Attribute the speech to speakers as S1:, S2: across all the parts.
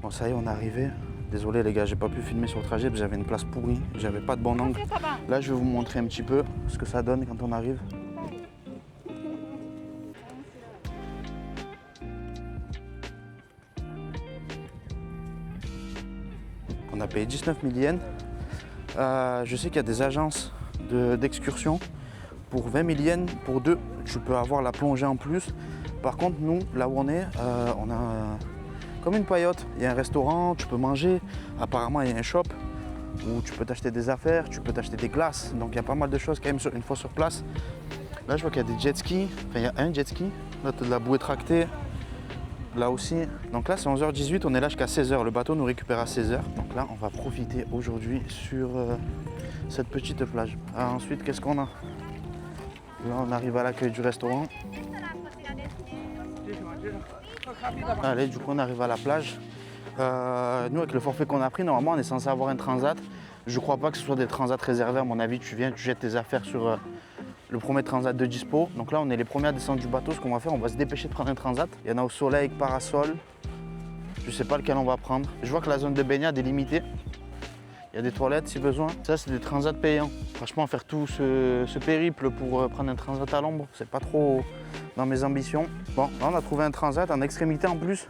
S1: Bon, ça y est, on est arrivé. Désolé les gars, j'ai pas pu filmer sur le trajet parce que j'avais une place pourrie, j'avais pas de bon angle. Là, je vais vous montrer un petit peu ce que ça donne quand on arrive. On a payé 19 000 yens. Je sais qu'il y a des agences d'excursion pour 20 000 yens pour deux. Tu peux avoir la plongée en plus. Par contre, nous, là où on est, on a comme une paillote. Il y a un restaurant, tu peux manger. Apparemment, il y a un shop où tu peux t'acheter des affaires, tu peux t'acheter des glaces. Donc, il y a pas mal de choses quand même une fois sur place. Là, je vois qu'il y a des jet skis. Enfin, il y a un jet ski. Là, tu as de la bouée tractée. Là aussi. Donc là, c'est 11h18. On est là jusqu'à 16h. Le bateau nous récupère à 16h. Donc là, on va profiter aujourd'hui sur cette petite plage. Alors, ensuite, qu'est-ce qu'on a? Là, on arrive à l'accueil du restaurant. Allez, du coup, on arrive à la plage. Nous, avec le forfait qu'on a pris, normalement, on est censé avoir un transat. Je crois pas que ce soit des transats réservés. À mon avis, tu viens, tu jettes tes affaires sur le premier transat de dispo. Donc là, on est les premiers à descendre du bateau. Ce qu'on va faire, on va se dépêcher de prendre un transat. Il y en a au soleil avec parasol. Je sais pas lequel on va prendre. Je vois que la zone de baignade est limitée. Il y a des toilettes si besoin. Ça, c'est des transats payants. Franchement, faire tout ce périple pour prendre un transat à l'ombre, c'est pas trop dans mes ambitions. Bon, là, on a trouvé un transat en extrémité en plus,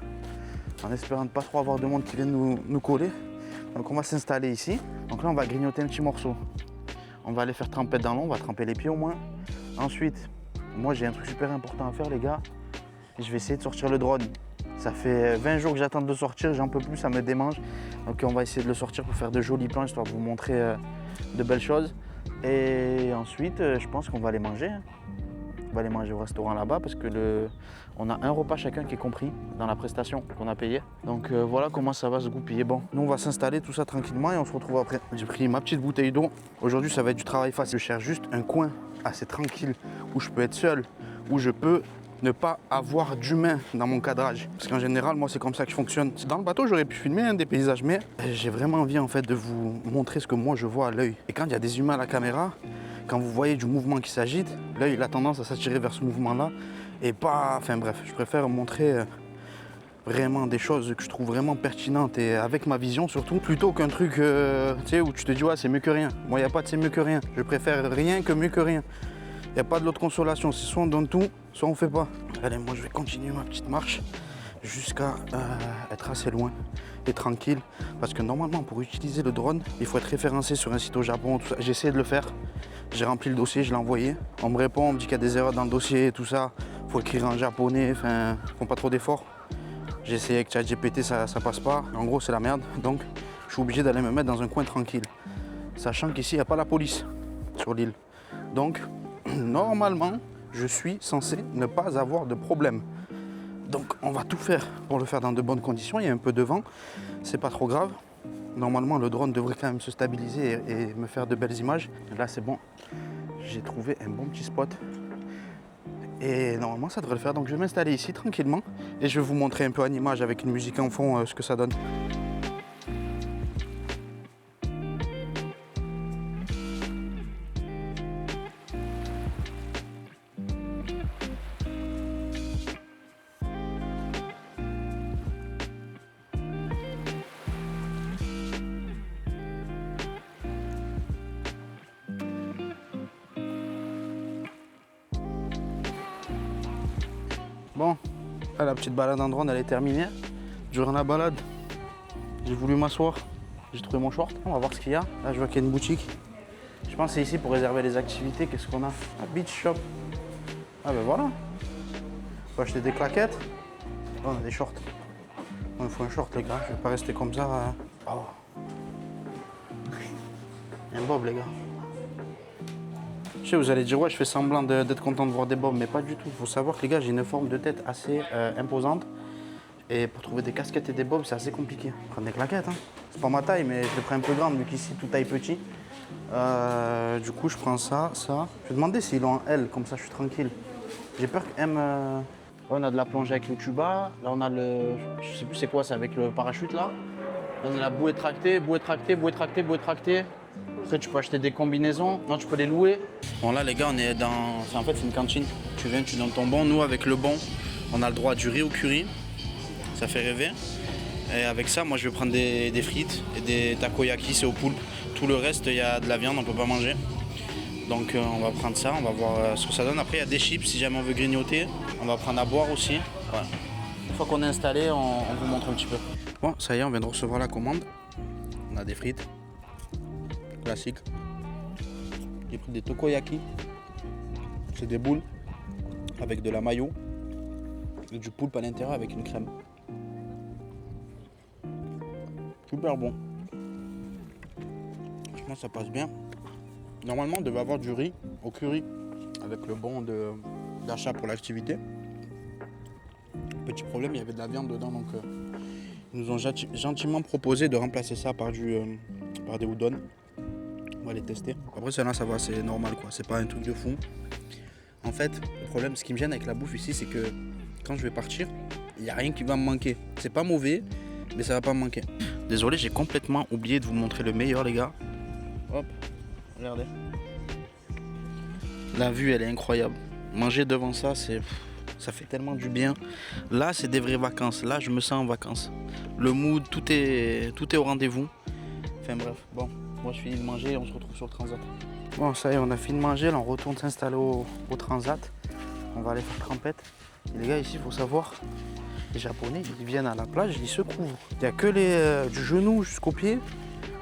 S1: en espérant ne pas trop avoir de monde qui vienne nous coller. Donc, on va s'installer ici. Donc là, on va grignoter un petit morceau. On va aller faire tremper dans l'eau, on va tremper les pieds au moins. Ensuite, moi, j'ai un truc super important à faire, les gars. Je vais essayer de sortir le drone. Ça fait 20 jours que j'attends de le sortir, j'en peux plus, ça me démange. Donc on va essayer de le sortir pour faire de jolis plans, histoire de vous montrer de belles choses. Et ensuite, je pense qu'on va aller manger. On va aller manger au restaurant là-bas parce que on a un repas chacun qui est compris dans la prestation qu'on a payée. Donc voilà comment ça va se goupiller. Bon, nous on va s'installer tout ça tranquillement et on se retrouve après. J'ai pris ma petite bouteille d'eau. Aujourd'hui ça va être du travail facile. Je cherche juste un coin assez tranquille où je peux être seul, où je peux ne pas avoir d'humain dans mon cadrage. Parce qu'en général, moi, c'est comme ça que je fonctionne. Dans le bateau, j'aurais pu filmer des paysages, mais j'ai vraiment envie, en fait, de vous montrer ce que moi, je vois à l'œil. Et quand il y a des humains à la caméra, quand vous voyez du mouvement qui s'agite, l'œil, il a tendance à s'attirer vers ce mouvement-là. Et pas... Enfin bref, je préfère montrer vraiment des choses que je trouve vraiment pertinentes et avec ma vision surtout, plutôt qu'un truc, tu sais, où tu te dis, ouais, c'est mieux que rien. Moi, il n'y a pas de c'est mieux que rien. Je préfère rien que mieux que rien. Il n'y a pas de l'autre consolation, c'est soit on donne tout, soit on fait pas. Allez, moi je vais continuer ma petite marche jusqu'à être assez loin et tranquille. Parce que normalement, pour utiliser le drone, il faut être référencé sur un site au Japon. J'ai essayé de le faire, j'ai rempli le dossier, je l'ai envoyé. On me répond, on me dit qu'il y a des erreurs dans le dossier et tout ça. Il faut écrire en japonais, enfin, ils font pas trop d'efforts. J'ai essayé avec ChatGPT, ça passe pas. En gros, c'est la merde. Donc, je suis obligé d'aller me mettre dans un coin tranquille. Sachant qu'ici, il n'y a pas la police sur l'île. Donc, normalement, je suis censé ne pas avoir de problème. Donc on va tout faire pour le faire dans de bonnes conditions. Il y a un peu de vent, c'est pas trop grave. Normalement, le drone devrait quand même se stabiliser et me faire de belles images. Là, c'est bon. J'ai trouvé un bon petit spot. Et normalement, ça devrait le faire. Donc je vais m'installer ici tranquillement. Et je vais vous montrer un peu en image avec une musique en fond ce que ça donne. Bon, là, la petite balade en drone, elle est terminée. Durant la balade, j'ai voulu m'asseoir. J'ai trouvé mon short. On va voir ce qu'il y a. Là, je vois qu'il y a une boutique. Je pense que c'est ici pour réserver les activités. Qu'est-ce qu'on a? Un beach shop. Ah ben voilà. On peut acheter des claquettes. Oh, on a des shorts. Il me faut un short, les gars. Je vais pas rester comme ça. Oh. Un bob, les gars. Je sais, vous allez dire, ouais, je fais semblant d'être content de voir des bobs, mais pas du tout. Il faut savoir que les gars, j'ai une forme de tête assez imposante. Et pour trouver des casquettes et des bobs, c'est assez compliqué. Prendre des claquettes, hein. C'est pas ma taille, mais je les prends un peu grande, vu qu'ici, tout taille petit. Du coup, je prends ça, ça. Je vais demander s'ils ont un L, comme ça, je suis tranquille. J'ai peur que M... on a de la plongée avec le tuba. Là, on a le... Je sais plus c'est quoi, c'est avec le parachute, là. On a la bouée tractée, bouée tractée, bouée tractée, bouée tractée. Après, tu peux acheter des combinaisons. Non, tu peux les louer. Bon, là, les gars, on est dans... En fait, c'est une cantine. Tu viens, tu donnes ton bon. Nous, avec le bon, on a le droit à du riz au curry. Ça fait rêver. Et avec ça, moi je vais prendre des frites et des takoyaki, c'est au poulpe. Tout le reste, il y a de la viande, on peut pas manger. Donc on va prendre ça, on va voir ce que ça donne. Après, il y a des chips si jamais on veut grignoter. On va prendre à boire aussi. Voilà. Une fois qu'on est installé, on vous montre un petit peu. Bon, ça y est, on vient de recevoir la commande. On a des frites classiques. J'ai pris des takoyaki. C'est des boules avec de la mayo et du poulpe à l'intérieur avec une crème. Super bon. Franchement, ça passe bien. Normalement, on devait avoir du riz au curry avec le bon d'achat pour l'activité. Petit problème, il y avait de la viande dedans, donc ils nous ont gentiment proposé de remplacer ça par des udon. On va les tester. Après, celle-là, ça va, c'est normal, quoi. C'est pas un truc de fou. En fait, le problème, ce qui me gêne avec la bouffe ici, c'est que quand je vais partir, il n'y a rien qui va me manquer. C'est pas mauvais, mais ça va pas me manquer. Désolé, j'ai complètement oublié de vous montrer le meilleur, les gars. Hop, regardez. La vue, elle est incroyable. Manger devant ça, ça fait tellement du bien. Là, c'est des vraies vacances. Là, je me sens en vacances. Le mood, tout est au rendez-vous. Enfin bref, bon, moi je finis de manger et on se retrouve sur le transat. Bon, ça y est, on a fini de manger. Là, on retourne s'installer au transat. On va aller faire trempette. Et les gars, ici, il faut savoir, les Japonais, ils viennent à la plage, ils se couvrent. Il n'y a que du genou jusqu'au pied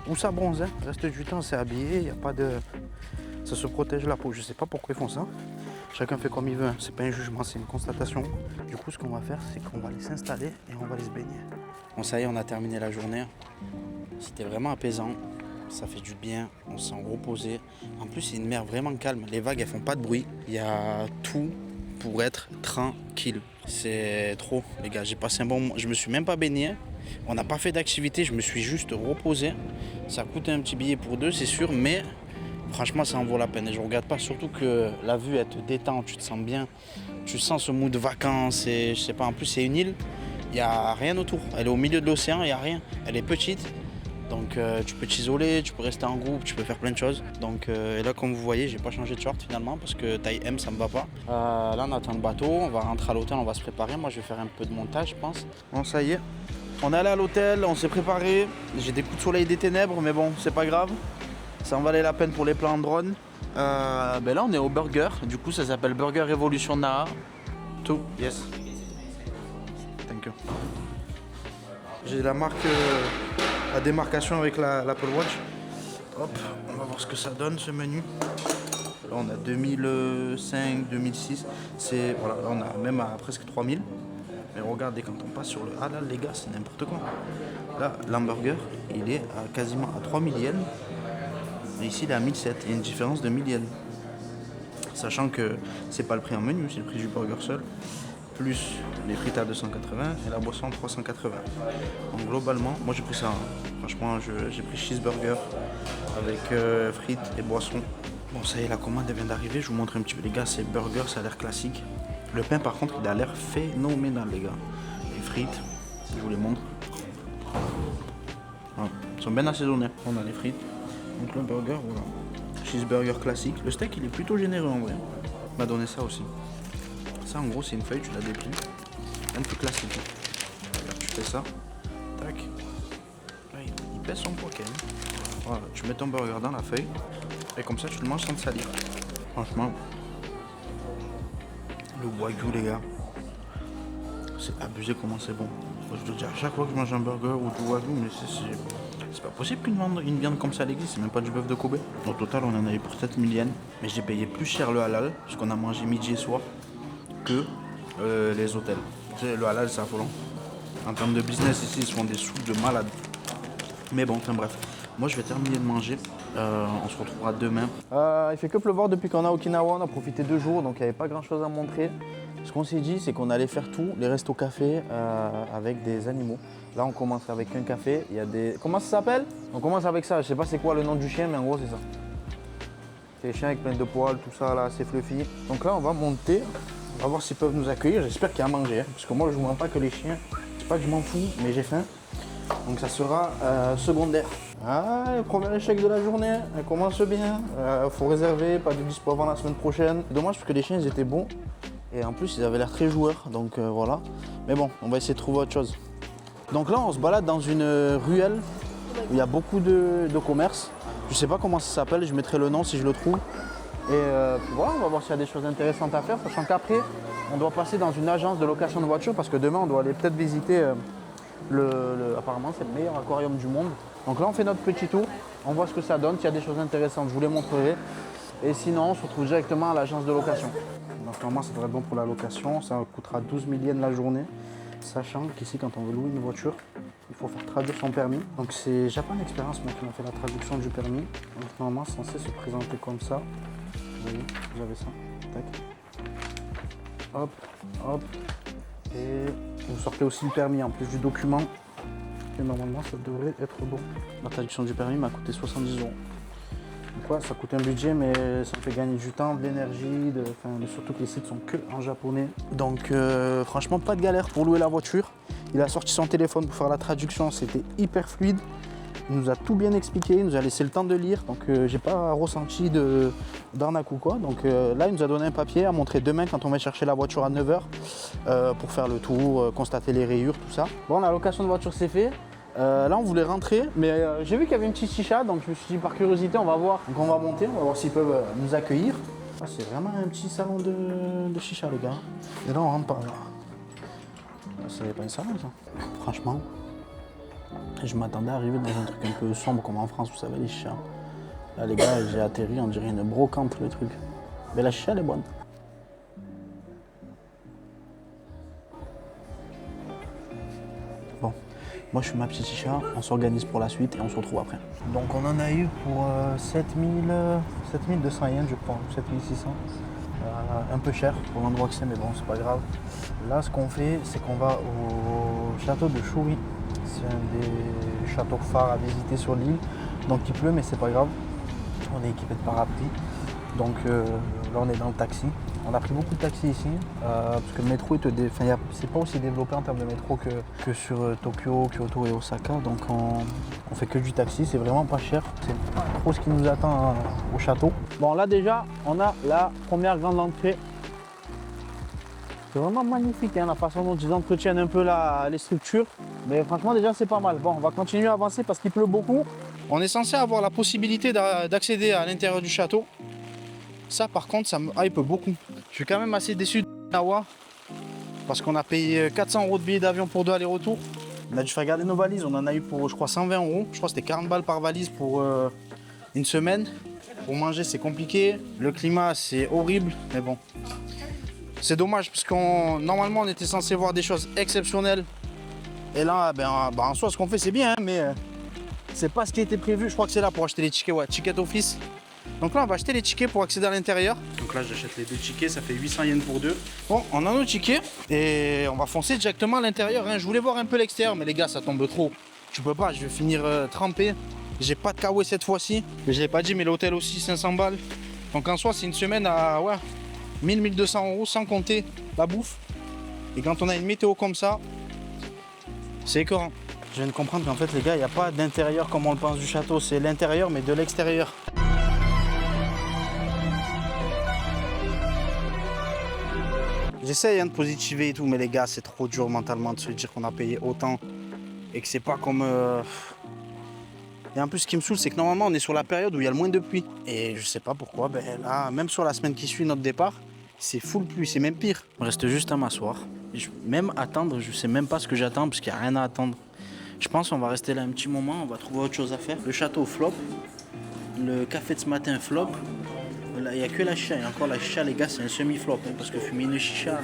S1: où ça bronze. Hein. Le reste du temps, c'est habillé. Il n'y a pas de... Ça se protège la peau. Je sais pas pourquoi ils font ça. Chacun fait comme il veut. Hein. C'est pas un jugement, c'est une constatation. Du coup, ce qu'on va faire, c'est qu'on va aller s'installer et on va aller se baigner. Bon, ça y est, on a terminé la journée. C'était vraiment apaisant. Ça fait du bien. On se sent reposé. En plus, c'est une mer vraiment calme. Les vagues, elles font pas de bruit. Il y a tout pour être tranquille. C'est trop, les gars. J'ai passé un bon moment. Je me suis même pas baigné. On n'a pas fait d'activité. Je me suis juste reposé. Ça coûte un petit billet pour deux, c'est sûr, mais franchement, ça en vaut la peine. Et je ne regrette pas, surtout que la vue, elle te détend, tu te sens bien. Tu sens ce mood de vacances. Et je sais pas, en plus, c'est une île. Il n'y a rien autour. Elle est au milieu de l'océan, il n'y a rien. Elle est petite. Donc tu peux t'isoler, tu peux rester en groupe, tu peux faire plein de choses. Donc et là, comme vous voyez, j'ai pas changé de short finalement parce que taille M, ça me va pas. Là, on attend le bateau, on va rentrer à l'hôtel, on va se préparer. Moi, je vais faire un peu de montage, je pense. Bon, ça y est. On est allé à l'hôtel, on s'est préparé. J'ai des coups de soleil des ténèbres, mais bon, c'est pas grave. Ça en valait la peine pour les plans en drone. Là, on est au burger. Du coup, ça s'appelle Burger Revolution Naha. Tout, yes. Thank you. J'ai la marque, la démarcation avec l'Apple Watch. Hop, on va voir ce que ça donne ce menu. Là, on a 2005, 2006. Voilà, là, on a même à presque 3000. Mais regardez, quand on passe sur le halal, les gars, c'est n'importe quoi. Là, l'hamburger, il est quasiment à 3000 yens. Et ici, il est à 1007. Il y a une différence de 1000 yens. Sachant que c'est pas le prix en menu, c'est le prix du burger seul. Plus les frites à 280 et la boisson à 380. Donc globalement, moi j'ai pris ça. Hein. Franchement, j'ai pris cheeseburger avec frites et boissons. Bon, ça y est, la commande elle vient d'arriver. Je vous montre un petit peu, les gars, c'est burger, ça a l'air classique. Le pain, par contre, il a l'air phénoménal, les gars. Les frites, je vous les montre. Voilà. Ils sont bien assaisonnés. On a les frites. Donc le burger, voilà. Cheeseburger classique. Le steak, il est plutôt généreux en vrai. On m'a donné ça aussi. Ça, en gros, c'est une feuille, tu la déplies. Un peu classique. Alors, tu fais ça. Tac. Là, il pèse son poids quand même. Voilà, tu mets ton burger dans la feuille. Et comme ça, tu le manges sans te salir. Franchement, le wagyu, les gars, c'est abusé comment c'est bon. Je veux dire, à chaque fois que je mange un burger ou du wagyu, mais c'est pas possible qu'une viande comme ça existe. C'est même pas du bœuf de Kobe. Au total, on en avait pour 7000 yens. Mais j'ai payé plus cher le halal, parce qu'on a mangé midi et soir, que les hôtels. Le halal, c'est affolant. En termes de business, ici, ils se font des sous de malade. Mais bon, enfin bref. Moi, je vais terminer de manger. On se retrouvera demain. Il fait que pleuvoir depuis qu'on est à Okinawa. On a profité 2 jours, donc il n'y avait pas grand-chose à montrer. Ce qu'on s'est dit, c'est qu'on allait faire tout, les restos cafés avec des animaux. Là, on commence avec un café. Il y a des... Comment ça s'appelle? On commence avec ça. Je sais pas c'est quoi le nom du chien, mais en gros, c'est ça. C'est des chiens avec plein de poils, tout ça, là, c'est fluffy. Donc là, on va monter. On va voir s'ils peuvent nous accueillir. J'espère qu'il y a à manger. Hein, parce que moi, je ne vous mens pas que les chiens, c'est pas que je m'en fous, mais j'ai faim. Donc ça sera secondaire. Ah, le premier échec de la journée. Elle commence bien. Faut réserver, pas de dispo avant la semaine prochaine. Dommage parce que les chiens, ils étaient bons. Et en plus, ils avaient l'air très joueurs. Donc voilà. Mais bon, on va essayer de trouver autre chose. Donc là, on se balade dans une ruelle où il y a beaucoup de commerces. Je sais pas comment ça s'appelle, je mettrai le nom si je le trouve. Et puis voilà, on va voir s'il y a des choses intéressantes à faire, sachant qu'après, on doit passer dans une agence de location de voitures parce que demain, on doit aller peut-être visiter apparemment, c'est le meilleur aquarium du monde. Donc là, on fait notre petit tour, on voit ce que ça donne, s'il y a des choses intéressantes, je vous les montrerai. Et sinon, on se retrouve directement à l'agence de location. Donc normalement, ça devrait être bon pour la location, ça coûtera 12 000 yens la journée. Sachant qu'ici, quand on veut louer une voiture, il faut faire traduire son permis. Donc c'est Japan Experience moi, qui m'a fait la traduction du permis. Donc normalement, c'est censé se présenter comme ça. Vous voyez, vous avez ça. Tac. Hop, hop. Et vous sortez aussi le permis en plus du document. Et normalement, ça devrait être bon. La traduction du permis m'a coûté 70 €. Donc ouais, ça coûte un budget, mais ça me fait gagner du temps, de l'énergie, surtout que les sites sont que en japonais. Donc franchement, pas de galère pour louer la voiture. Il a sorti son téléphone pour faire la traduction, c'était hyper fluide. Il nous a tout bien expliqué, il nous a laissé le temps de lire, donc j'ai pas ressenti d'arnaque ou quoi. Donc là, il nous a donné un papier à montrer demain quand on va chercher la voiture à 9 h pour faire le tour, constater les rayures, tout ça. Bon, la location de voiture c'est fait. Là on voulait rentrer, mais j'ai vu qu'il y avait une petite chicha, donc je me suis dit par curiosité on va voir. Donc on va monter, on va voir s'ils peuvent nous accueillir. Ah, c'est vraiment un petit salon de chicha les gars. Et là on rentre par là. C'est pas un salon ça. Franchement, je m'attendais à arriver dans un truc un peu sombre comme en France, vous savez les chichas. Là les gars, j'ai atterri, on dirait une brocante le truc. Mais la chicha elle est bonne. Bon. Moi je fais ma petite chicha, on s'organise pour la suite et on se retrouve après. Donc on en a eu pour 7200 yens je crois, 7600. Un peu cher pour l'endroit que c'est, mais bon c'est pas grave. Là ce qu'on fait, c'est qu'on va au château de Chouri. C'est un des châteaux phares à visiter sur l'île. Donc il pleut mais c'est pas grave. On est équipé de parapluies. Donc là on est dans le taxi. On a pris beaucoup de taxis ici, parce que le métro, c'est pas aussi développé en termes de métro que sur Tokyo, Kyoto et Osaka. Donc on fait que du taxi, c'est vraiment pas cher. C'est pas trop ce qui nous attend au château. Bon là déjà, on a la première grande entrée. C'est vraiment magnifique hein, la façon dont ils entretiennent un peu les structures. Mais franchement déjà c'est pas mal. Bon, on va continuer à avancer parce qu'il pleut beaucoup. On est censé avoir la possibilité d'accéder à l'intérieur du château. Ça par contre ça me hype beaucoup. Je suis quand même assez déçu de Nawa parce qu'on a payé 400 € de billets d'avion pour 2 allers-retours. On a dû faire garder nos valises, on en a eu pour je crois 120 €. Je crois que c'était 40 balles par valise pour une semaine. Pour manger c'est compliqué, le climat c'est horrible, mais bon. C'est dommage parce normalement on était censé voir des choses exceptionnelles. Et là en soi ce qu'on fait c'est bien hein, mais c'est pas ce qui était prévu. Je crois que c'est là pour acheter les tickets, ouais, ticket office. Donc là on va acheter les tickets pour accéder à l'intérieur. Donc là j'achète les 2 tickets, ça fait 800 yens pour 2. Bon, on a nos tickets et on va foncer directement à l'intérieur. Hein. Je voulais voir un peu l'extérieur mais les gars ça tombe trop. Tu peux pas, je vais finir trempé. J'ai pas de kawaii cette fois-ci. Mais je l'ai pas dit mais l'hôtel aussi 500 balles. Donc en soi c'est une semaine à 1000-1200 € sans compter la bouffe. Et quand on a une météo comme ça, c'est écœurant. Je viens de comprendre qu'en fait les gars il n'y a pas d'intérieur comme on le pense du château. C'est l'intérieur mais de l'extérieur. J'essaye de positiver et tout, mais les gars, c'est trop dur mentalement de se dire qu'on a payé autant et que c'est pas comme... Et en plus, ce qui me saoule, c'est que normalement, on est sur la période où il y a le moins de pluie. Et je sais pas pourquoi, là, même sur la semaine qui suit notre départ, c'est full pluie, c'est même pire. Il me reste juste à m'asseoir. Même attendre, je sais même pas ce que j'attends parce qu'il n'y a rien à attendre. Je pense qu'on va rester là un petit moment, on va trouver autre chose à faire. Le château flop, le café de ce matin flop. Il n'y a que la chicha, et encore la chicha les gars c'est un semi-flop hein, parce que fumer une chicha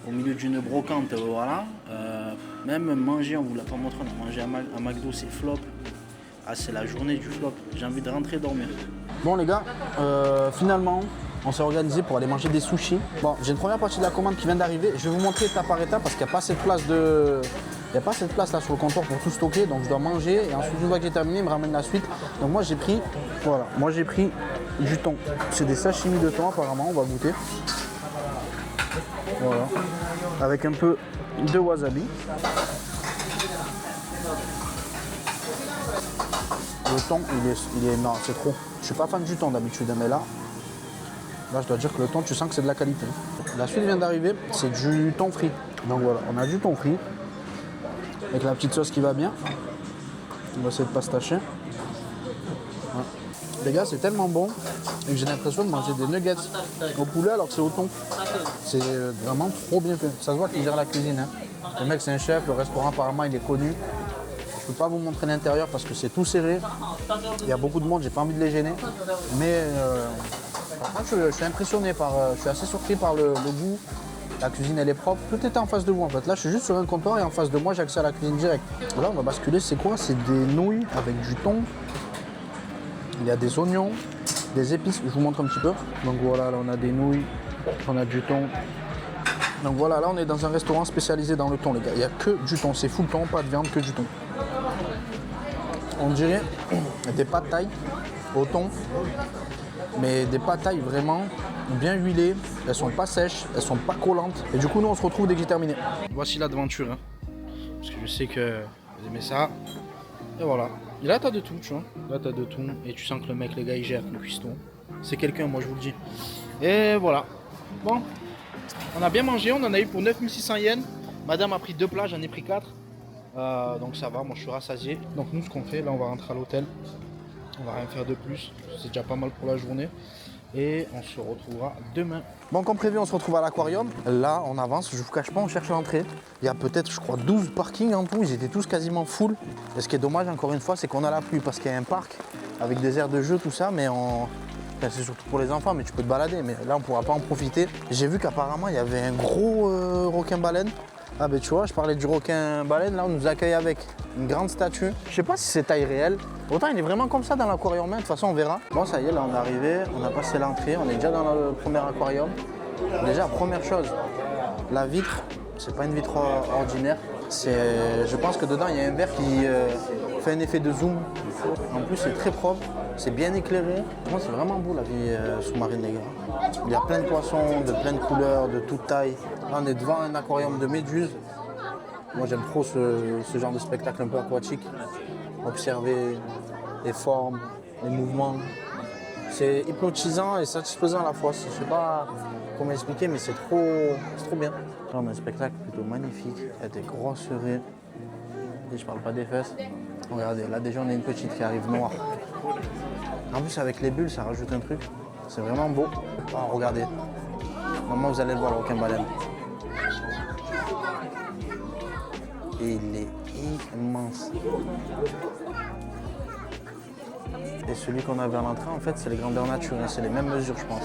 S1: au milieu d'une brocante, voilà. Même manger, on ne vous l'a pas montré, on a mangé à McDo, c'est flop. Ah c'est la journée du flop, j'ai envie de rentrer dormir. Bon les gars, finalement on s'est organisé pour aller manger des sushis. Bon j'ai une première partie de la commande qui vient d'arriver, je vais vous montrer étape par étape parce qu'il n'y a pas assez de place Il n'y a pas cette place là sur le comptoir pour tout stocker, donc je dois manger et ensuite une fois que j'ai terminé, il me ramène la suite. Donc moi j'ai pris, voilà, du thon. C'est des sashimi de thon apparemment, on va goûter. Voilà, avec un peu de wasabi. Le thon, il est non, c'est trop. Je suis pas fan du thon d'habitude, mais là je dois dire que le thon, tu sens que c'est de la qualité. La suite vient d'arriver, c'est du thon frit. Donc voilà, on a du thon frit.
S2: avec la petite sauce qui va bien. On va essayer de pas se tâcher. Ouais. Les gars, c'est tellement bon et que j'ai l'impression de manger des nuggets au poulet alors que c'est au thon. C'est vraiment trop bien fait. Ça se voit qu'il gère la cuisine. Hein. Le mec, c'est un chef. Le restaurant, apparemment, il est connu. Je peux pas vous montrer l'intérieur parce que c'est tout serré. Il y a beaucoup de monde, j'ai pas envie de les gêner. Mais par contre, je suis impressionné je suis assez surpris par le goût. La cuisine, elle est propre. Tout était en face de vous en fait. Là, je suis juste sur un comptoir et en face de moi, j'ai accès à la cuisine directe. Là, on va basculer. C'est quoi? C'est des nouilles avec du thon. Il y a des oignons, des épices. Je vous montre un petit peu. Donc voilà, là, on a des nouilles, on a du thon. Donc voilà, là, on est dans un restaurant spécialisé dans le thon, les gars. Il n'y a que du thon. C'est full thon, pas de viande, que du thon. On dirait des pâtes thaï au thon, mais des pâtes thaï vraiment bien huilées, elles sont pas sèches, elles sont pas collantes. Et du coup, nous on se retrouve dès que j'ai terminé. Voici l'aventure, hein. Parce que je sais que vous aimez ça. Et voilà. Et là, t'as de tout, tu vois. Là, t'as de tout. Et tu sens que le mec, les gars, il gère le cuiston. C'est quelqu'un, moi, je vous le dis. Et voilà. Bon, on a bien mangé, on en a eu pour 9600 yens. Madame a pris 2 plats, j'en ai pris 4. Donc ça va, moi je suis rassasié. Donc nous ce qu'on fait, là on va rentrer à l'hôtel. On va rien faire de plus, c'est déjà pas mal pour la journée. Et on se retrouvera demain. Bon, comme prévu, on se retrouve à l'aquarium. Là, on avance, je vous cache pas, on cherche l'entrée. Il y a peut-être, je crois, 12 parkings en tout. Ils étaient tous quasiment full. Et ce qui est dommage, encore une fois, c'est qu'on a la pluie parce qu'il y a un parc avec des aires de jeu, tout ça. Mais enfin, c'est surtout pour les enfants, mais tu peux te balader. Mais là, on pourra pas en profiter. J'ai vu qu'apparemment, il y avait un gros requin-baleine. Ah ben tu vois, je parlais du requin-baleine, là on nous accueille avec une grande statue. Je sais pas si c'est taille réelle. Autant il est vraiment comme ça dans l'aquarium, de toute façon on verra. Bon ça y est, là on est arrivé, on a passé l'entrée, on est déjà dans le premier aquarium. Déjà première chose, la vitre, c'est pas une vitre ordinaire. Je pense que dedans il y a un verre qui fait un effet de zoom. En plus c'est très propre, c'est bien éclairé. Moi c'est vraiment beau la vie sous-marine les gars. Il y a plein de poissons, de plein de couleurs, de toute taille. Là on est devant un aquarium de méduses. Moi j'aime trop ce genre de spectacle un peu aquatique. Observer les formes, les mouvements. C'est hypnotisant et satisfaisant à la fois. Je sais pas comment expliquer mais c'est trop bien. Là on a un spectacle plutôt magnifique. Il y a des grosses raies. Et je parle pas des fesses. Regardez, là déjà on a une petite qui arrive noire. En plus avec les bulles ça rajoute un truc. C'est vraiment beau. Oh, regardez. Maintenant vous allez le voir le requin-baleine. Et il est immense. Et celui qu'on avait à l'entrée, en fait, c'est les grandeurs nature, c'est les mêmes mesures, je pense.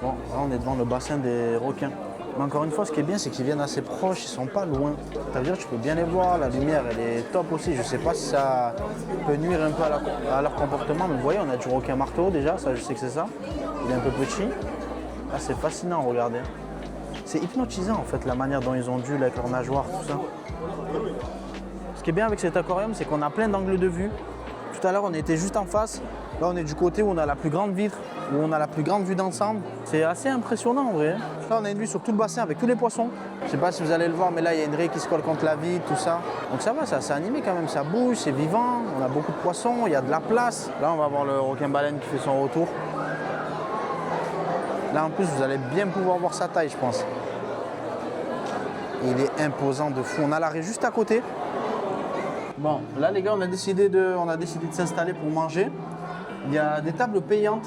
S2: Bon, là, on est devant le bassin des requins. Mais encore une fois, ce qui est bien, c'est qu'ils viennent assez proches, ils sont pas loin. Ça veut dire que tu peux bien les voir, la lumière, elle est top aussi. Je sais pas si ça peut nuire un peu à leur comportement, mais vous voyez, on a du requin marteau déjà, ça, je sais que c'est ça. Il est un peu petit. Là, c'est fascinant, regardez. C'est hypnotisant, en fait, la manière dont ils ont dû, avec leurs nageoires, tout ça. Ce qui est bien avec cet aquarium, c'est qu'on a plein d'angles de vue. Tout à l'heure, on était juste en face. Là, on est du côté où on a la plus grande vitre, où on a la plus grande vue d'ensemble. C'est assez impressionnant en vrai. Là, on a une vue sur tout le bassin avec tous les poissons. Je ne sais pas si vous allez le voir, mais là, il y a une raie qui se colle contre la vitre, tout ça. Donc ça va, c'est assez animé quand même. Ça bouge, c'est vivant. On a beaucoup de poissons, il y a de la place. Là, on va voir le requin-baleine qui fait son retour. Là, en plus, vous allez bien pouvoir voir sa taille, je pense. Il est imposant de fou. On a l'arrêt juste à côté. Bon, là les gars, on a décidé de s'installer pour manger. Il y a des tables payantes,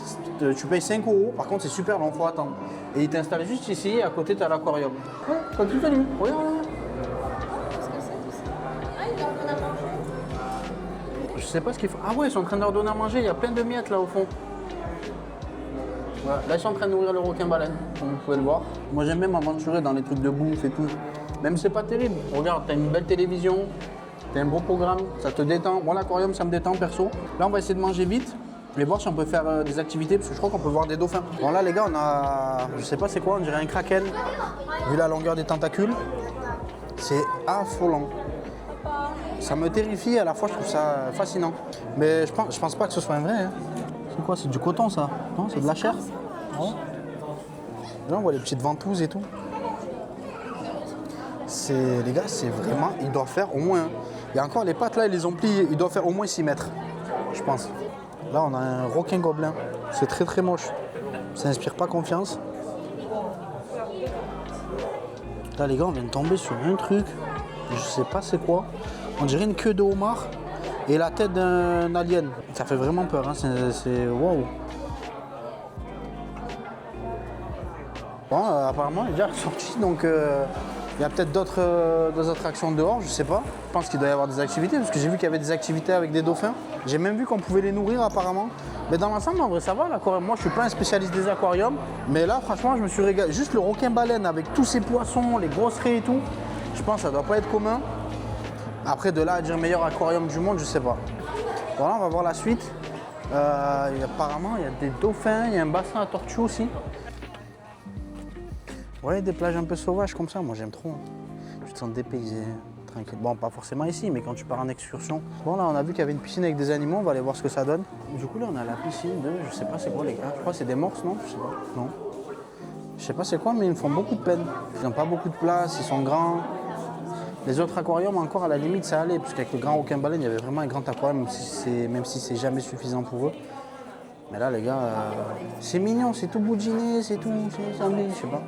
S2: tu payes 5 €. Par contre, c'est super long, il faut attendre. Et il t'est installé juste ici, et à côté, tu as l'aquarium. Ouais, quand tu fais lui, regarde. Je sais pas ce qu'il faut. Ah ouais, ils sont en train de leur donner à manger, il y a plein de miettes là au fond. Voilà. Là, ils sont en train de nourrir le requin-baleine, comme vous pouvez le voir. Moi, j'aime même m'aventurer dans les trucs de bouffe et tout. Même si c'est pas terrible. Regarde, t'as une belle télévision. C'est un beau programme, ça te détend. Moi, l'aquarium, ça me détend perso. Là, on va essayer de manger vite et voir si on peut faire des activités parce que je crois qu'on peut voir des dauphins. Bon, là, les gars, on a. Je sais pas c'est quoi, on dirait un kraken. Vu la longueur des tentacules, c'est affolant. Ça me terrifie, à la fois, je trouve ça fascinant. Mais je pense pas que ce soit un vrai. Hein. C'est quoi? C'est du coton, ça? Non, c'est de la chair? Ouais. Là, on voit les petites ventouses et tout. Les gars, c'est vraiment. Il doit faire au moins. Il y a encore les pattes là, ils les ont pliées. Il doit faire au moins 6 mètres, je pense. Là, on a un requin gobelin. C'est très très moche. Ça inspire pas confiance. Là, les gars, on vient de tomber sur un truc. Je sais pas c'est quoi. On dirait une queue de homard et la tête d'un alien. Ça fait vraiment peur, hein. C'est waouh. Bon, apparemment, il est déjà sorti, donc il y a peut-être d'autres attractions dehors, je sais pas. Je pense qu'il doit y avoir des activités, parce que j'ai vu qu'il y avait des activités avec des dauphins. J'ai même vu qu'on pouvait les nourrir apparemment. Mais dans l'ensemble, en vrai, ça va, l'aquarium. Moi, je suis pas un spécialiste des aquariums, mais là, franchement, je me suis régalé. Juste le requin-baleine avec tous ces poissons, les grosses raies et tout, je pense que ça doit pas être commun. Après, de là à dire meilleur aquarium du monde, je sais pas. Voilà, on va voir la suite. Apparemment, il y a des dauphins, il y a un bassin à tortues aussi. Ouais, des plages un peu sauvages comme ça, moi j'aime trop. Tu te sens dépaysé, tranquille. Bon, pas forcément ici, mais quand tu pars en excursion. Bon, là, on a vu qu'il y avait une piscine avec des animaux, on va aller voir ce que ça donne. Du coup, là, on a la piscine de, je sais pas c'est quoi les gars, je crois que c'est des morses, non? Je sais pas, non. Je sais pas c'est quoi, mais ils me font beaucoup de peine. Ils n'ont pas beaucoup de place, ils sont grands. Les autres aquariums, encore à la limite, ça allait, parce qu'avec le grand requin-baleine, il y avait vraiment un grand aquarium, même si c'est jamais suffisant pour eux. Mais là, les gars, c'est mignon, c'est tout boudiné, c'est tout, c'est un je sais pas.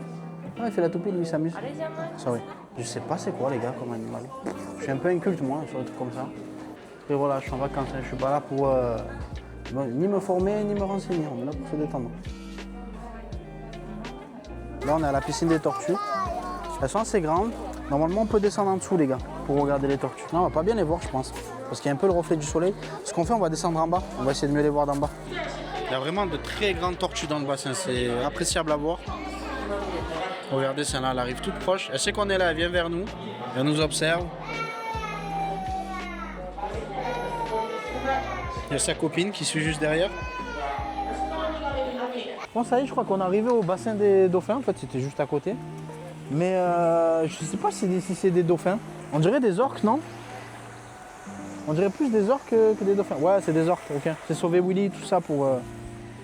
S2: Ouais, il fait la toupie, lui, il s'amuse. Sorry. Je sais pas c'est quoi, les gars, comme animal. Je suis un peu inculte, moi, sur des trucs comme ça. Et voilà, je suis en vacances, hein. Je suis pas là pour ni me former, ni me renseigner. On est là pour se détendre. Là, on est à la piscine des tortues. Elles sont assez grandes. Normalement, on peut descendre en dessous, les gars, pour regarder les tortues. Non, on va pas bien les voir, je pense. Parce qu'il y a un peu le reflet du soleil. Ce qu'on fait, on va descendre en bas. On va essayer de mieux les voir d'en bas. Il y a vraiment de très grandes tortues dans le bassin. C'est appréciable à voir. Regardez, celle-là, elle arrive toute proche. Elle sait qu'on est là, elle vient vers nous. Elle nous observe. Il y a sa copine qui suit juste derrière. Bon, ça y est, je crois qu'on est arrivé au bassin des dauphins. En fait, c'était juste à côté. Mais je sais pas si c'est des dauphins. On dirait des orques, non? On dirait plus des orques que des dauphins. Ouais, c'est des orques, ok. C'est Sauver Willy, tout ça pour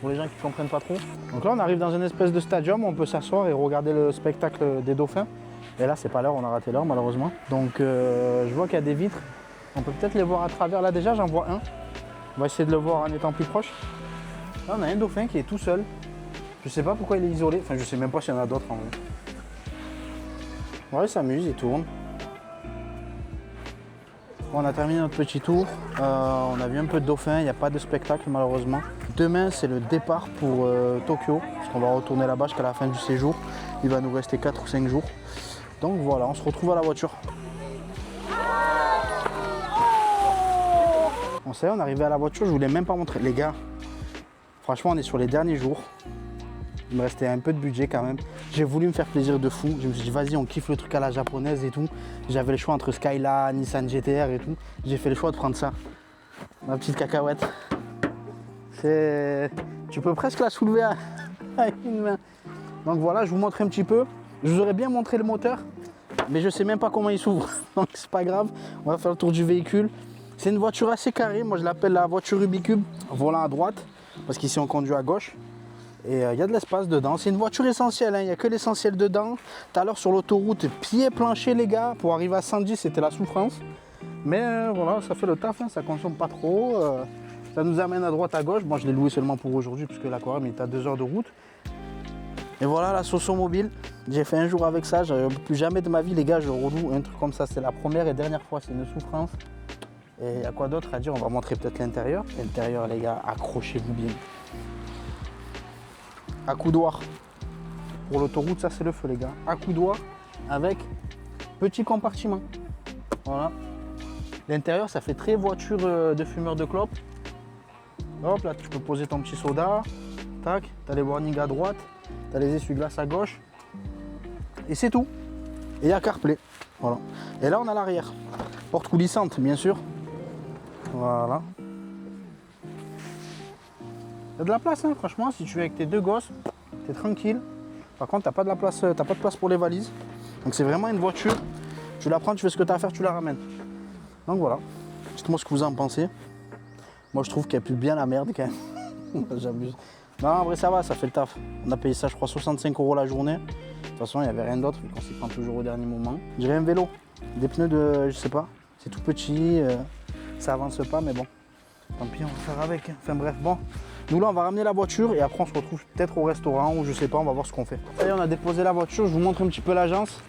S2: les gens qui ne comprennent pas trop. Donc là, on arrive dans une espèce de stadium où on peut s'asseoir et regarder le spectacle des dauphins. Et là, c'est pas l'heure, on a raté l'heure malheureusement. Donc je vois qu'il y a des vitres. On peut peut-être les voir à travers. Là déjà, j'en vois un. On va essayer de le voir en étant plus proche. Là, on a un dauphin qui est tout seul. Je sais pas pourquoi il est isolé. Enfin, je sais même pas s'il y en a d'autres en vrai. Ouais, il s'amuse, il tourne. Bon, on a terminé notre petit tour. On a vu un peu de dauphins. Il n'y a pas de spectacle malheureusement. Demain, c'est le départ pour Tokyo. Parce qu'on va retourner là-bas jusqu'à la fin du séjour. Il va nous rester 4 ou 5 jours. Donc voilà, on se retrouve à la voiture. Bon, ça y est, on est arrivé à la voiture. Je voulais même pas montrer. Les gars, franchement, on est sur les derniers jours. Il me restait un peu de budget quand même. J'ai voulu me faire plaisir de fou. Je me suis dit, vas-y, on kiffe le truc à la japonaise et tout. J'avais le choix entre Skyline, Nissan GTR et tout. J'ai fait le choix de prendre ça. Ma petite cacahuète. Tu peux presque la soulever avec une main. Donc voilà, je vous montre un petit peu. Je vous aurais bien montré le moteur, mais je sais même pas comment il s'ouvre. Donc c'est pas grave. On va faire le tour du véhicule. C'est une voiture assez carrée. Moi, je l'appelle la voiture Rubik's Cube. Volant à droite, parce qu'ici on conduit à gauche. Et il y a de l'espace dedans. C'est une voiture essentielle, hein. Il n'y a que l'essentiel dedans. Tout à l'heure sur l'autoroute, pied plancher les gars. Pour arriver à 110, c'était la souffrance. Mais voilà, ça fait le taf, hein. Ça consomme pas trop. Ça nous amène à droite, à gauche. Moi, je l'ai loué seulement pour aujourd'hui, parce que l'aquarium est à 2 heures de route. Et voilà la Soso mobile. J'ai fait un jour avec ça. Plus jamais de ma vie, les gars, je reloue un truc comme ça. C'est la première et dernière fois. C'est une souffrance. Et il y a quoi d'autre à dire? On va montrer peut-être l'intérieur. L'intérieur, les gars, accrochez-vous bien. Accoudoir. Pour l'autoroute, ça c'est le feu les gars. Accoudoir avec petit compartiment. Voilà. L'intérieur, ça fait très voiture de fumeur de clope. Hop, là tu peux poser ton petit soda. Tac, tu as les warnings à droite. Tu as les essuie-glaces à gauche. Et c'est tout. Et il y a CarPlay. Voilà. Et là on a l'arrière. Porte coulissante bien sûr. Voilà. Il y a de la place, hein, franchement, si tu es avec tes 2 gosses, tu es tranquille. Par contre, tu n'as pas de place pour les valises. Donc c'est vraiment une voiture. Tu la prends, tu fais ce que tu as à faire, tu la ramènes. Donc voilà. Dites-moi ce que vous en pensez. Moi, je trouve qu'elle pue bien la merde quand même. J'abuse. Non, en vrai, ça va, ça fait le taf. On a payé ça, je crois, 65 € la journée. De toute façon, il n'y avait rien d'autre, vu qu'on s'y prend toujours au dernier moment. J'ai un vélo. Des pneus de, je sais pas, c'est tout petit. Ça avance pas, mais bon. Tant pis, on va faire avec. Enfin bref, bon. Nous là, on va ramener la voiture et après on se retrouve peut-être au restaurant ou je sais pas, on va voir ce qu'on fait. Ça y est, on a déposé la voiture, je vous montre un petit peu l'agence.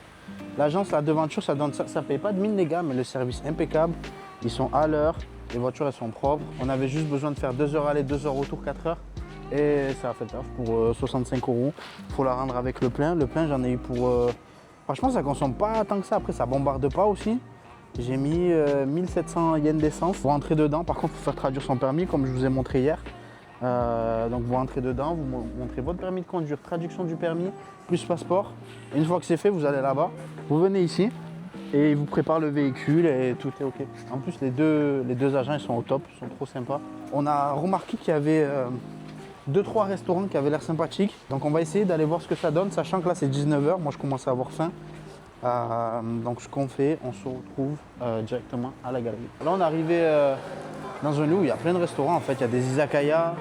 S1: L'agence, la devanture, ça donne ça. Ça paye pas de mine, les gars, mais le service impeccable. Ils sont à l'heure. Les voitures, elles sont propres. On avait juste besoin de faire 2 heures aller, 2 heures retour, 4 heures. Et ça a fait le taf pour 65 €. Il faut la rendre avec le plein. Le plein, j'en ai eu pour... Franchement, ça consomme pas tant que ça. Après, ça bombarde pas aussi. J'ai mis 1700 yens d'essence. Vous rentrez dedans. Par contre, il faut faire traduire son permis, comme je vous ai montré hier. Donc vous rentrez dedans, vous montrez votre permis de conduire, traduction du permis, plus passeport. Et une fois que c'est fait, vous allez là-bas, vous venez ici et ils vous préparent le véhicule et tout est ok. En plus, les deux agents, ils sont au top, ils sont trop sympas. On a remarqué qu'il y avait 2-3 restaurants qui avaient l'air sympathiques. Donc on va essayer d'aller voir ce que ça donne, sachant que là c'est 19 h. Moi je commence à avoir faim. Donc ce qu'on fait, on se retrouve directement à la galerie. Là on est arrivé dans un lieu où il y a plein de restaurants en fait. Il y a des izakaya,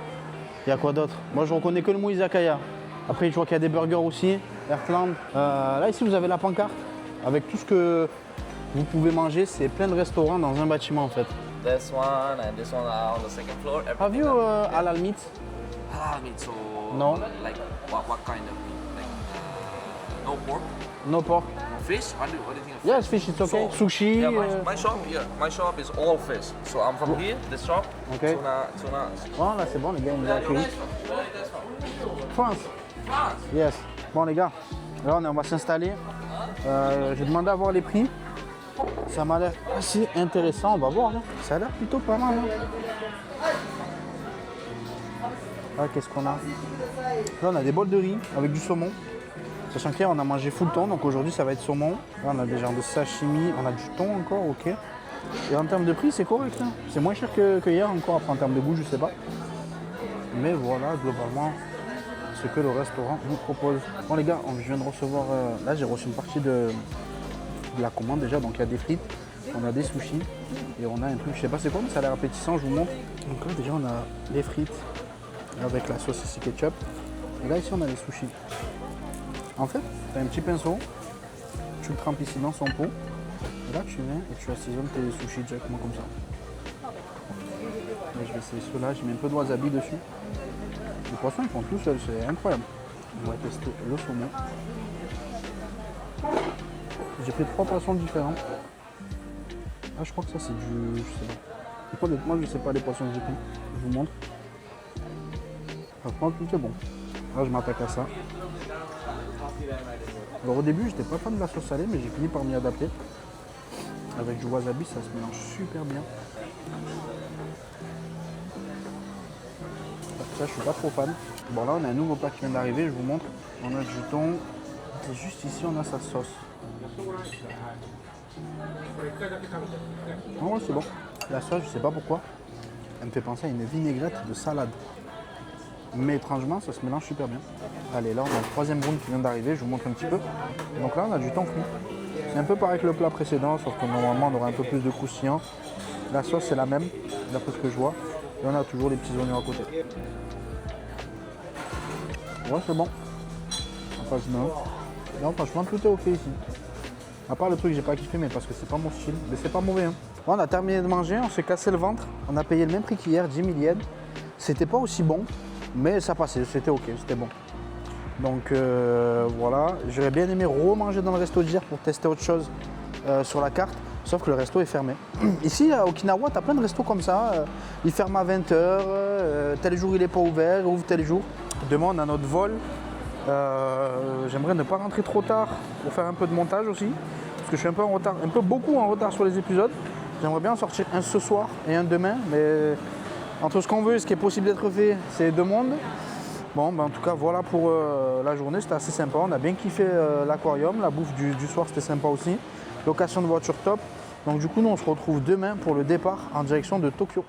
S1: il y a quoi d'autre? Moi je reconnais que le mot izakaya. Après je vois qu'il y a des burgers aussi, Heartland. Là ici vous avez la pancarte avec tout ce que vous pouvez manger. C'est plein de restaurants dans un bâtiment en fait.
S3: This one and this one are on the second floor.
S1: Have you halal meat?
S3: Halal meat, so
S1: No.
S3: like what kind of meat? Like no pork,
S1: No pork.
S3: fish. What do you think of
S1: Yes, fish it's okay.
S3: So,
S1: Sushi.
S3: Yeah, my shop is all fish. So I'm from here. This shop.
S1: Okay.
S3: Tuna.
S1: Bon là c'est bon les gars, on nous a accueillis. France. Yes. Bon les gars, là on va s'installer. J'ai demandé à voir les prix. Ça m'a l'air assez intéressant, on va voir. Hein. Ça a l'air plutôt pas mal. Hein. Là qu'est-ce qu'on a? Là on a des bols de riz avec du saumon. Sachant qu'hier on a mangé full thon, donc aujourd'hui ça va être saumon. Là on a des genres de sashimi, on a du thon encore, ok. Et en termes de prix c'est correct. Hein. C'est moins cher que hier encore, après en termes de goût je sais pas. Mais voilà, globalement, ce que le restaurant nous propose. Bon les gars, je viens de recevoir, là j'ai reçu une partie de la commande déjà, donc il y a des frites, on a des sushis et on a un truc, je sais pas c'est quoi mais ça a l'air appétissant, je vous montre. Donc là déjà on a les frites avec la sauce ici ketchup et là ici on a les sushis. En fait, tu as un petit pinceau, tu le trempes ici dans son pot et là tu viens et tu assaisonnes tes sushis directement comme ça. Là, je vais essayer ceux-là, j'ai mis un peu de wasabi dessus. Les poissons ils font tout seuls, c'est incroyable. On va tester le saumon. J'ai pris 3 poissons différents. Ah je crois que ça c'est du... je sais pas. Honnêtement je sais pas les poissons que j'ai pris. Je vous montre. Franchement tout est bon. Là je m'attaque à ça. Alors au début j'étais pas fan de la sauce salée mais j'ai fini par m'y adapter. Avec du wasabi ça se mélange super bien. Ça je suis pas trop fan. Bon là on a un nouveau plat qui vient d'arriver, je vous montre. On a du thon. Et juste ici on a sa sauce. Ah ouais c'est bon. La sauce je sais pas pourquoi. Elle me fait penser à une vinaigrette de salade. Mais étrangement ça se mélange super bien. Allez là on a le troisième round qui vient d'arriver, je vous montre un petit peu. Donc là on a du thon frit. C'est un peu pareil que le plat précédent, sauf que normalement on aurait un peu plus de croustillant. La sauce c'est la même, d'après ce que je vois. Et on a toujours les petits oignons à côté. Ouais c'est bon. On passe bien. Non franchement tout est ok ici. À part le truc que j'ai pas kiffé mais parce que c'est pas mon style. Mais c'est pas mauvais hein. Bon, on a terminé de manger, on s'est cassé le ventre. On a payé le même prix qu'hier, 10 000 yens. C'était pas aussi bon, mais ça passait, c'était ok, c'était bon. Donc voilà, j'aurais bien aimé remanger dans le resto d'hier pour tester autre chose sur la carte. Sauf que le resto est fermé. Ici à Okinawa, tu as plein de restos comme ça. Ils ferment à 20 h, tel jour il n'est pas ouvert, il ouvre tel jour. Demain on a notre vol. J'aimerais ne pas rentrer trop tard pour faire un peu de montage aussi. Parce que je suis un peu en retard, un peu beaucoup en retard sur les épisodes. J'aimerais bien en sortir un ce soir et un demain. Mais entre ce qu'on veut et ce qui est possible d'être fait, c'est deux mondes. Bon, ben en tout cas, voilà pour la journée. C'était assez sympa. On a bien kiffé l'aquarium. La bouffe du soir, c'était sympa aussi. Location de voiture top. Donc du coup, nous, on se retrouve demain pour le départ en direction de Tokyo.